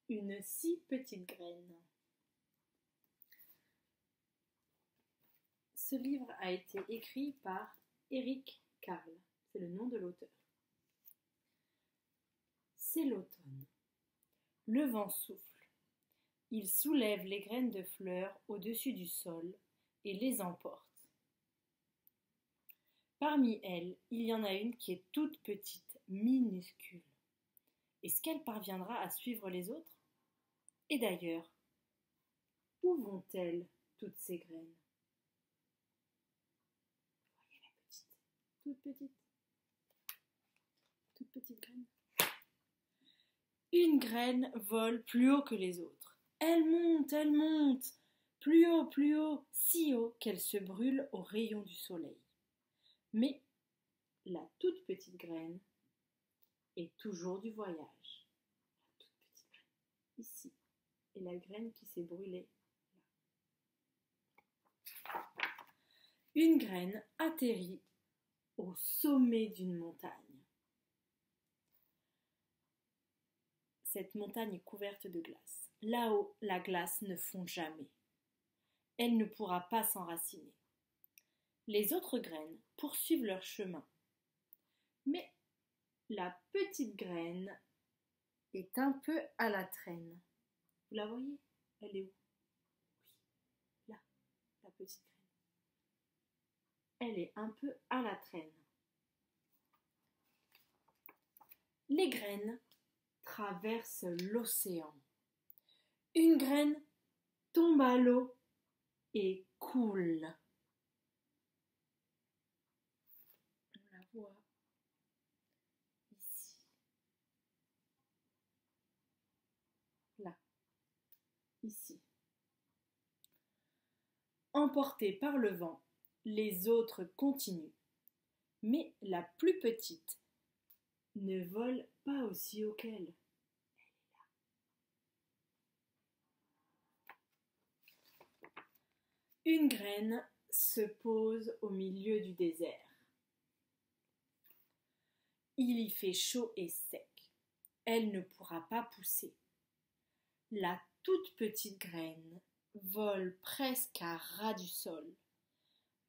Une si petite graine. Ce livre a été écrit par Eric Carle, c'est le nom de l'auteur. C'est l'automne. Le vent souffle. Il soulève les graines de fleurs au-dessus du sol et les emporte. Parmi elles, il y en a une qui est toute petite, minuscule. Est-ce qu'elle parviendra à suivre les autres? Et d'ailleurs, où vont-elles, toutes ces graines? Voyez la petite, toute petite graine. Une graine vole plus haut que les autres. Elle monte, plus haut, si haut qu'elle se brûle aux rayons du soleil. Mais la toute petite graine est toujours du voyage. La toute petite graine, ici, et la graine qui s'est brûlée là. Une graine atterrit au sommet d'une montagne. Cette montagne est couverte de glace. Là-haut, la glace ne fond jamais. Elle ne pourra pas s'enraciner. Les autres graines poursuivent leur chemin. Mais la petite graine est un peu à la traîne. Vous la voyez? Elle est où? Oui, là, la petite graine. Elle est un peu à la traîne. Les graines traversent l'océan. Une graine tombe à l'eau et coule. On la voit ici. Là. Ici. Emportée par le vent, les autres continuent. Mais la plus petite ne vole pas aussi haut qu'elle. Une graine se pose au milieu du désert. Il y fait chaud et sec. Elle ne pourra pas pousser. La toute petite graine vole presque à ras du sol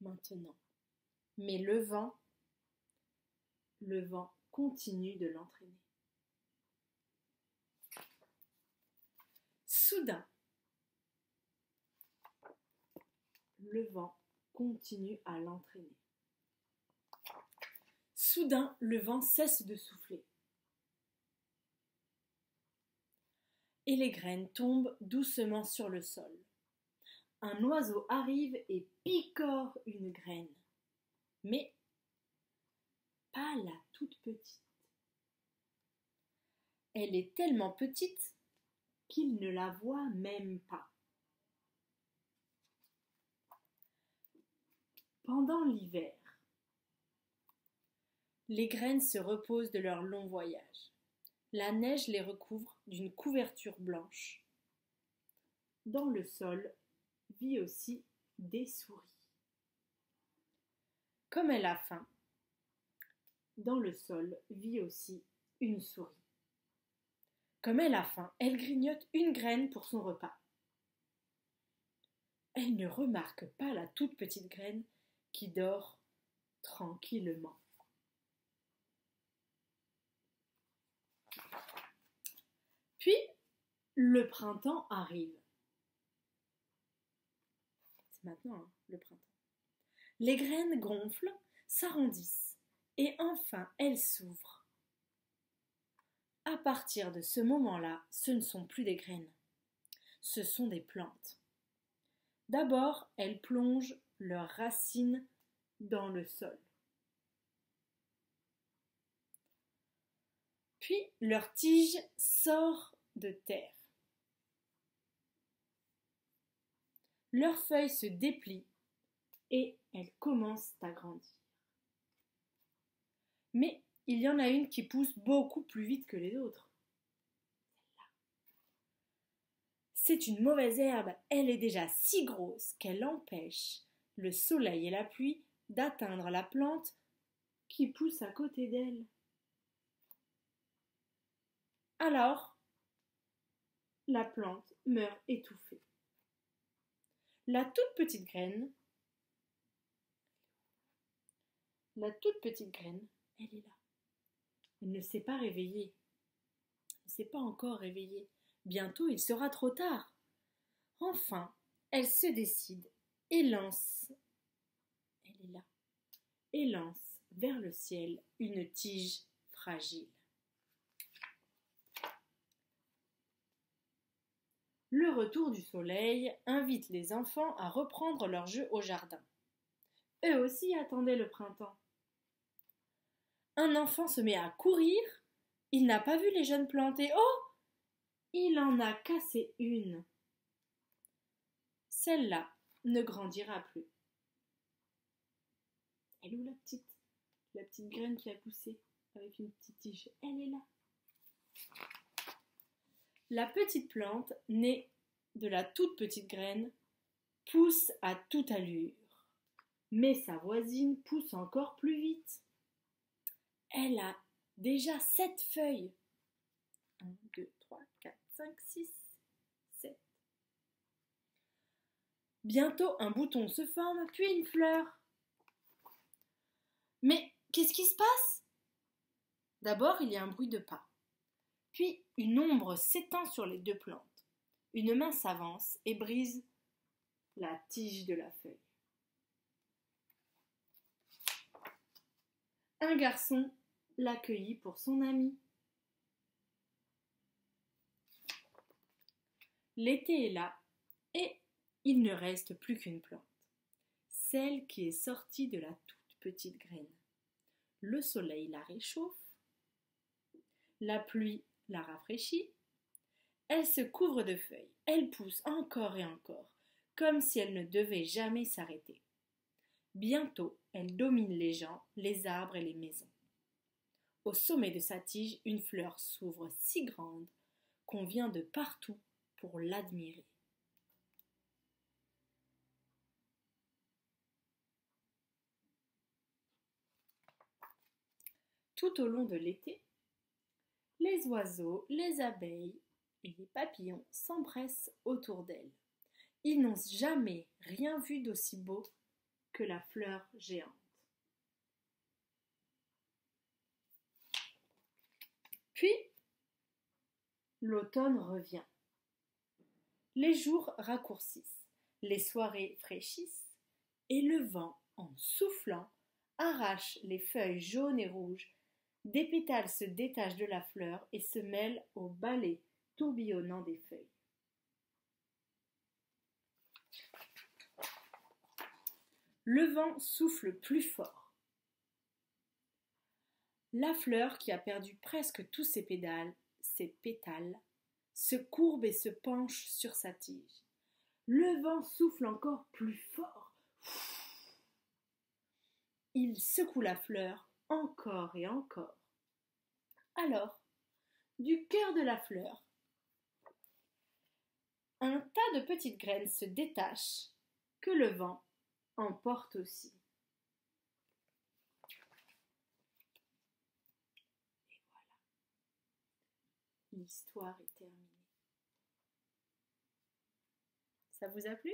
maintenant. Mais le vent continue de l'entraîner. Soudain, le vent continue à l'entraîner. Soudain, le vent cesse de souffler. Et les graines tombent doucement sur le sol. Un oiseau arrive et picore une graine. Mais pas la toute petite. Elle est tellement petite qu'il ne la voit même pas. Pendant l'hiver, les graines se reposent de leur long voyage. La neige les recouvre d'une couverture blanche. Dans le sol vit aussi des souris. Comme elle a faim, dans le sol vit aussi une souris. Comme elle a faim, elle grignote une graine pour son repas. Elle ne remarque pas la toute petite graine qui dort tranquillement. Puis, le printemps arrive. C'est maintenant, hein, le printemps. Les graines gonflent, s'arrondissent, et enfin elles s'ouvrent. À partir de ce moment-là, ce ne sont plus des graines, ce sont des plantes. D'abord, elles plongent leurs racines dans le sol. Puis, leur tige sort de terre. Leurs feuilles se déplient et elles commencent à grandir. Mais il y en a une qui pousse beaucoup plus vite que les autres. Celle-là. C'est une mauvaise herbe. Elle est déjà si grosse qu'elle empêche le soleil et la pluie d'atteindre la plante qui pousse à côté d'elle. Alors, la plante meurt étouffée. La toute petite graine, elle est là. Elle ne s'est pas réveillée. Elle ne s'est pas encore réveillée. Bientôt, il sera trop tard. Enfin, elle se décide et lance, elle est là, et lance vers le ciel une tige fragile. Le retour du soleil invite les enfants à reprendre leur jeu au jardin. Eux aussi attendaient le printemps. Un enfant se met à courir. Il n'a pas vu les jeunes plantes et oh, il en a cassé une. Celle-là ne grandira plus. Elle est où la petite graine qui a poussé avec une petite tige? Elle est là. La petite plante, née de la toute petite graine, pousse à toute allure. Mais sa voisine pousse encore plus vite. Elle a déjà 7 feuilles. 1, 2, 3, 4, 5, 6, 7. Bientôt un bouton se forme, puis une fleur. Mais qu'est-ce qui se passe? D'abord, il y a un bruit de pas. Puis une ombre s'étend sur les 2 plantes. Une main s'avance et brise la tige de la feuille. Un garçon l'accueillit pour son ami. L'été est là et il ne reste plus qu'une plante, celle qui est sortie de la toute petite graine. Le soleil la réchauffe, la pluie la rafraîchit, elle se couvre de feuilles, elle pousse encore et encore, comme si elle ne devait jamais s'arrêter. Bientôt, elle domine les gens, les arbres et les maisons. Au sommet de sa tige, une fleur s'ouvre si grande qu'on vient de partout pour l'admirer. Tout au long de l'été, les oiseaux, les abeilles et les papillons s'empressent autour d'elle. Ils n'ont jamais rien vu d'aussi beau que la fleur géante. Puis, l'automne revient. Les jours raccourcissent, les soirées fraîchissent, et le vent, en soufflant, arrache les feuilles jaunes et rouges. Des pétales se détachent de la fleur et se mêlent au balai tourbillonnant des feuilles. Le vent souffle plus fort. La fleur, qui a perdu presque tous ses pétales, se courbe et se penche sur sa tige. Le vent souffle encore plus fort. Il secoue la fleur encore et encore. Alors, du cœur de la fleur, un tas de petites graines se détachent que le vent emporte aussi. Et voilà, l'histoire est terminée. Ça vous a plu ?